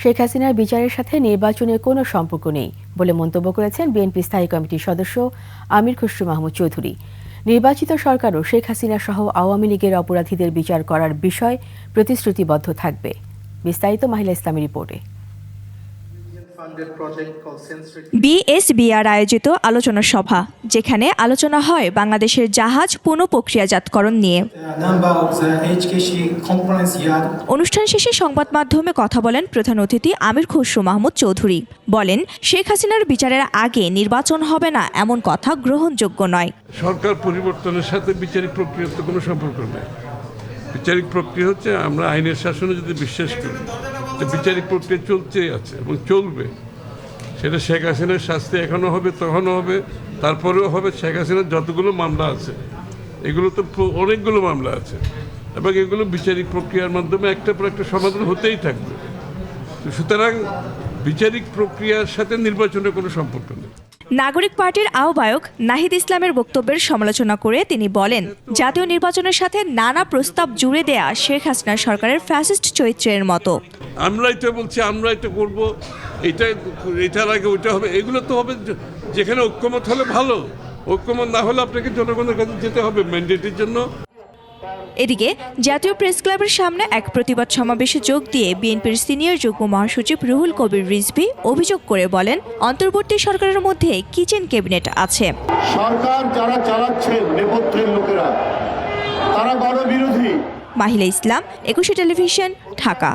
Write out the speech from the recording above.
শেখ হাসিনার বিচারের সাথে নির্বাচনের কোনো সম্পর্ক নেই বলে মন্তব্য করেছেন বিএনপি স্থায়ী কমিটির সদস্য আমির খসরু মাহমুদ চৌধুরী। নির্বাচিত সরকারও শেখ হাসিনা সহ আওয়ামী লীগের অপরাধীদের বিচার করার বিষয় প্রতিশ্রুতিবদ্ধ থাকবে। বিস্তারিত মাহিলা ইসলামী রিপোর্টে। বিএসবিআর আয়োজিত আলোচনা সভা, যেখানে আলোচনা হয় বাংলাদেশের জাহাজ পুনঃপ্রক্রিয়াজাতকরণ নিয়ে। অনুষ্ঠান শেষে সংবাদ মাধ্যমে কথা বলেন প্রধান অতিথি আমির খসরু মাহমুদ চৌধুরী। বলেন, শেখ হাসিনার বিচারের আগে নির্বাচন হবে না এমন কথা গ্রহণযোগ্য নয়। সরকার পরিবর্তনের সাথে বিচারিক প্রক্রিয়ার তো কোনো সম্পর্ক নেই। বিচারিক প্রক্রিয়া হচ্ছে, আমরা আইনের শাসনে যদি বিশ্বাস করি, বিচারিক প্রক্রিয়া চলতে আছে এবং চলবে। সেটা শেখ হাসিনার শাস্তি এখনও হবে, তখনও হবে, তারপরেও হবে। শেখ হাসিনার যতগুলো মামলা আছে, এগুলো তো অনেকগুলো মামলা আছে, এবং এগুলো বিচারিক প্রক্রিয়ার মাধ্যমে একটার পর একটা সমাধান হতেই থাকবে। সুতরাং বিচারিক প্রক্রিয়ার সাথে নির্বাচনের কোনো সম্পর্ক নেই। নাগরিক পার্টির আহ্বায়ক নাহিদ ইসলামের বক্তব্যের সমালোচনা করে তিনি বলেন, জাতীয় নির্বাচনের সাথে নানা প্রস্তাব জুড়ে দেয়া শেখ হাসিনা সরকারের ফ্যাসিস্ট চরিত্রের মতো। আমরাই তো বলছি, আমরাই তো করবো, এটার আগে ওইটা হবে। এগুলো তো হবে যেখানে ঐক্যমত হলে ভালো, ঐক্যমত না হলে আপনাকে জনগণের কাছে যেতে হবে ম্যান্ডেটের জন্য। এদিকে জাতীয় প্রেস ক্লাবের সামনে এক প্রতিবাদ সমাবেশে যোগ দিয়ে বিএনপির সিনিয়র যুগ্ম মহাসচিব রুহুল কবির রিজভী অভিযোগ করে বলেন, অন্তর্বর্তী সরকারের মধ্যে কিচেন ক্যাবিনেট আছে। সরকার যারা চালাচ্ছে নেপথ্যের লোকেরা, তারা গণবিরোধী। মাহিলা ইসলাম, 21 টেলিভিশন, ঢাকা।